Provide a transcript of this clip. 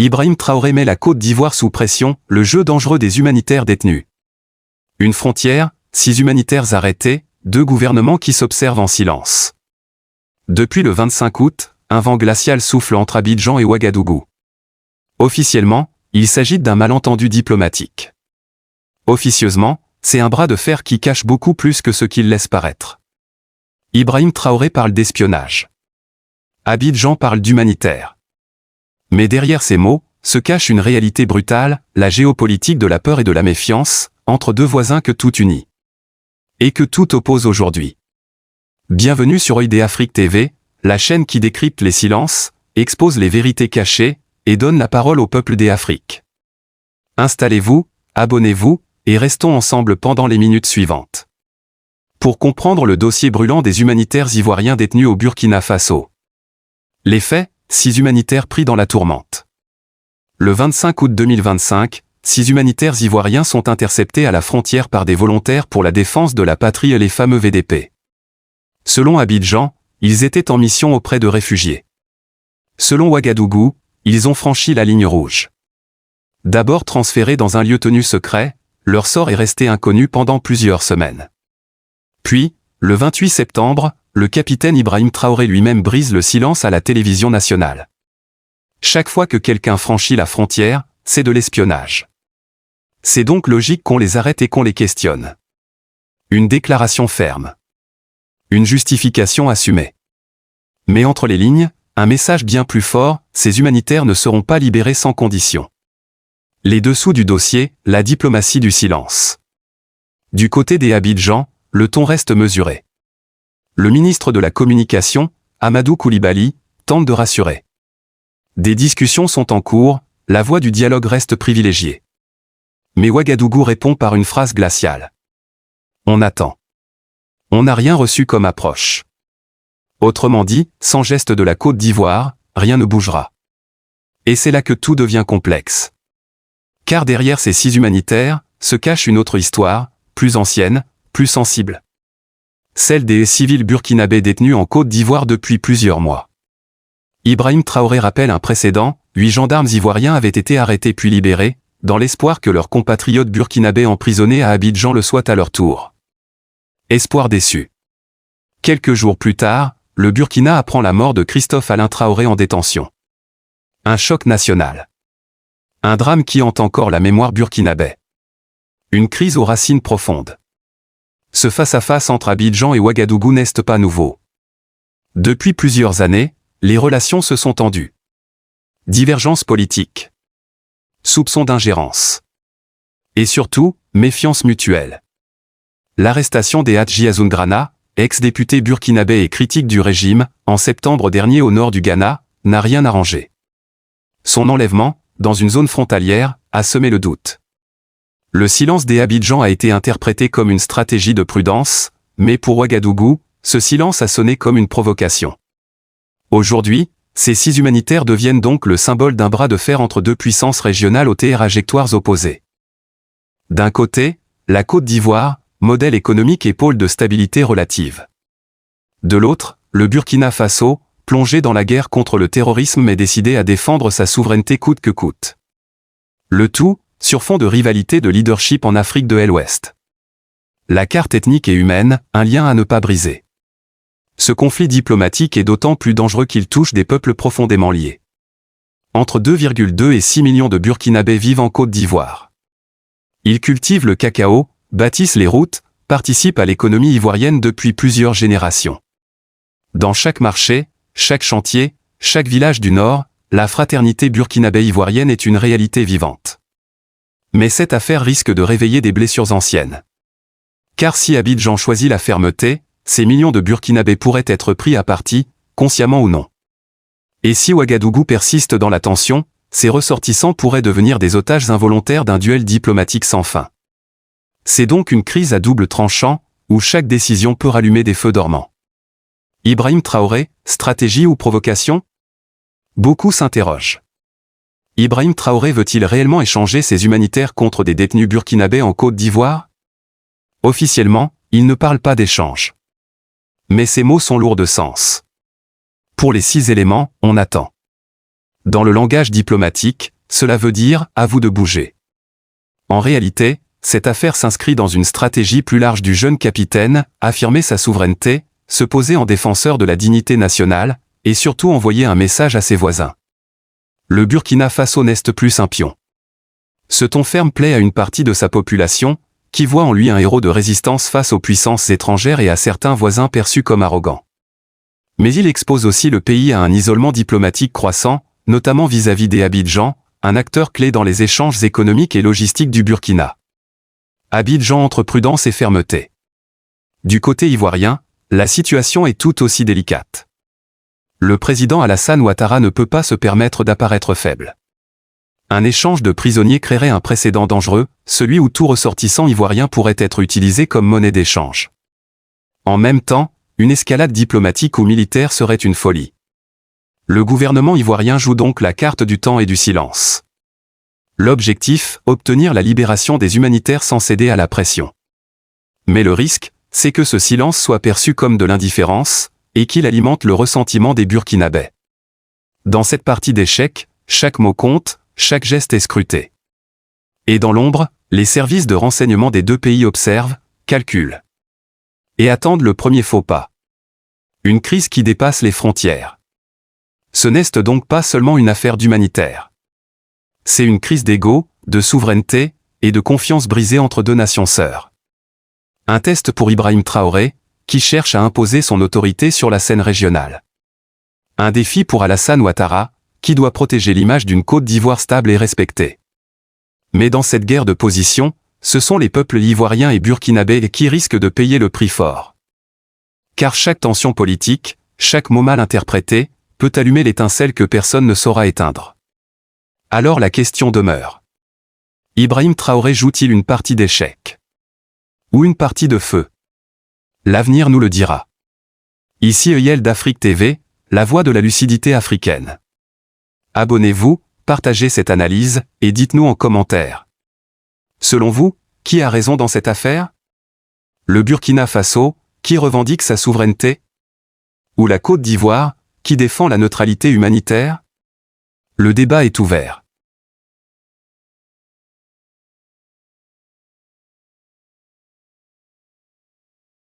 Ibrahim Traoré met la Côte d'Ivoire sous pression, le jeu dangereux des humanitaires détenus. Une frontière, 6 humanitaires arrêtés, 2 gouvernements qui s'observent en silence. Depuis le 25 août, un vent glacial souffle entre Abidjan et Ouagadougou. Officiellement, il s'agit d'un malentendu diplomatique. Officieusement, c'est un bras de fer qui cache beaucoup plus que ce qu'il laisse paraître. Ibrahim Traoré parle d'espionnage. Abidjan parle d'humanitaire. Mais derrière ces mots, se cache une réalité brutale, la géopolitique de la peur et de la méfiance, entre deux voisins que tout unit. Et que tout oppose aujourd'hui. Bienvenue sur Œil d'Afrique TV, la chaîne qui décrypte les silences, expose les vérités cachées, et donne la parole au peuple d'Afrique. Installez-vous, abonnez-vous, et restons ensemble pendant les minutes suivantes. Pour comprendre le dossier brûlant des humanitaires ivoiriens détenus au Burkina Faso. Les faits, 6 humanitaires pris dans la tourmente. Le 25 août 2025, 6 humanitaires ivoiriens sont interceptés à la frontière par des volontaires pour la défense de la patrie, les fameux VDP. Selon Abidjan, ils étaient en mission auprès de réfugiés. Selon Ouagadougou, ils ont franchi la ligne rouge. D'abord transférés dans un lieu tenu secret, leur sort est resté inconnu pendant plusieurs semaines. Puis, le 28 septembre, le capitaine Ibrahim Traoré lui-même brise le silence à la télévision nationale. Chaque fois que quelqu'un franchit la frontière, c'est de l'espionnage. C'est donc logique qu'on les arrête et qu'on les questionne. Une déclaration ferme. Une justification assumée. Mais entre les lignes, un message bien plus fort, ces humanitaires ne seront pas libérés sans condition. Les dessous du dossier, la diplomatie du silence. Du côté des Abidjan, le ton reste mesuré. Le ministre de la Communication, Amadou Koulibaly, tente de rassurer. Des discussions sont en cours, la voie du dialogue reste privilégiée. Mais Ouagadougou répond par une phrase glaciale. On attend. On n'a rien reçu comme approche. Autrement dit, sans geste de la Côte d'Ivoire, rien ne bougera. Et c'est là que tout devient complexe. Car derrière ces 6 humanitaires, se cache une autre histoire, plus ancienne, plus sensible. Celle des civils burkinabés détenus en Côte d'Ivoire depuis plusieurs mois. Ibrahim Traoré rappelle un précédent, 8 gendarmes ivoiriens avaient été arrêtés puis libérés, dans l'espoir que leurs compatriotes burkinabés emprisonnés à Abidjan le soient à leur tour. Espoir déçu. Quelques jours plus tard, le Burkina apprend la mort de Christophe Alain Traoré en détention. Un choc national. Un drame qui hante encore la mémoire burkinabé. Une crise aux racines profondes. Ce face-à-face entre Abidjan et Ouagadougou n'est pas nouveau. Depuis plusieurs années, les relations se sont tendues. Divergences politiques. Soupçons d'ingérence. Et surtout, méfiance mutuelle. L'arrestation des Hadji Azoungrana, ex-député burkinabé et critique du régime, en septembre dernier au nord du Ghana, n'a rien arrangé. Son enlèvement, dans une zone frontalière, a semé le doute. Le silence des Abidjan a été interprété comme une stratégie de prudence, mais pour Ouagadougou, ce silence a sonné comme une provocation. Aujourd'hui, ces 6 humanitaires deviennent donc le symbole d'un bras de fer entre deux puissances régionales aux trajectoires opposées. D'un côté, la Côte d'Ivoire, modèle économique et pôle de stabilité relative. De l'autre, le Burkina Faso, plongé dans la guerre contre le terrorisme mais décidé à défendre sa souveraineté coûte que coûte. Le tout, sur fond de rivalité de leadership en Afrique de l'Ouest. La carte ethnique et humaine, un lien à ne pas briser. Ce conflit diplomatique est d'autant plus dangereux qu'il touche des peuples profondément liés. Entre 2,2 et 6 millions de Burkinabés vivent en Côte d'Ivoire. Ils cultivent le cacao, bâtissent les routes, participent à l'économie ivoirienne depuis plusieurs générations. Dans chaque marché, chaque chantier, chaque village du Nord, la fraternité burkinabé ivoirienne est une réalité vivante. Mais cette affaire risque de réveiller des blessures anciennes. Car si Abidjan choisit la fermeté, ces millions de Burkinabés pourraient être pris à partie, consciemment ou non. Et si Ouagadougou persiste dans la tension, ses ressortissants pourraient devenir des otages involontaires d'un duel diplomatique sans fin. C'est donc une crise à double tranchant, où chaque décision peut rallumer des feux dormants. Ibrahim Traoré, stratégie ou provocation? Beaucoup s'interrogent. Ibrahim Traoré veut-il réellement échanger ses humanitaires contre des détenus burkinabés en Côte d'Ivoire? Officiellement, il ne parle pas d'échange. Mais ces mots sont lourds de sens. Pour les 6 éléments, on attend. Dans le langage diplomatique, cela veut dire « à vous de bouger ». En réalité, cette affaire s'inscrit dans une stratégie plus large du jeune capitaine, affirmer sa souveraineté, se poser en défenseur de la dignité nationale, et surtout envoyer un message à ses voisins. Le Burkina Faso n'est plus un pion. Ce ton ferme plaît à une partie de sa population, qui voit en lui un héros de résistance face aux puissances étrangères et à certains voisins perçus comme arrogants. Mais il expose aussi le pays à un isolement diplomatique croissant, notamment vis-à-vis des Abidjan, un acteur clé dans les échanges économiques et logistiques du Burkina. Abidjan entre prudence et fermeté. Du côté ivoirien, la situation est tout aussi délicate. Le président Alassane Ouattara ne peut pas se permettre d'apparaître faible. Un échange de prisonniers créerait un précédent dangereux, celui où tout ressortissant ivoirien pourrait être utilisé comme monnaie d'échange. En même temps, une escalade diplomatique ou militaire serait une folie. Le gouvernement ivoirien joue donc la carte du temps et du silence. L'objectif, obtenir la libération des humanitaires sans céder à la pression. Mais le risque, c'est que ce silence soit perçu comme de l'indifférence, et qu'il alimente le ressentiment des Burkinabés. Dans cette partie d'échecs, chaque mot compte, chaque geste est scruté. Et dans l'ombre, les services de renseignement des deux pays observent, calculent. Et attendent le premier faux pas. Une crise qui dépasse les frontières. Ce n'est donc pas seulement une affaire d'humanitaire. C'est une crise d'ego, de souveraineté, et de confiance brisée entre deux nations sœurs. Un test pour Ibrahim Traoré, qui cherche à imposer son autorité sur la scène régionale. Un défi pour Alassane Ouattara, qui doit protéger l'image d'une Côte d'Ivoire stable et respectée. Mais dans cette guerre de position, ce sont les peuples ivoiriens et burkinabés qui risquent de payer le prix fort. Car chaque tension politique, chaque mot mal interprété, peut allumer l'étincelle que personne ne saura éteindre. Alors la question demeure. Ibrahim Traoré joue-t-il une partie d'échec? Ou une partie de feu? L'avenir nous le dira. Ici EIL d'Afrique TV, la voix de la lucidité africaine. Abonnez-vous, partagez cette analyse, et dites-nous en commentaire. Selon vous, qui a raison dans cette affaire? Le Burkina Faso, qui revendique sa souveraineté? Ou la Côte d'Ivoire, qui défend la neutralité humanitaire? Le débat est ouvert.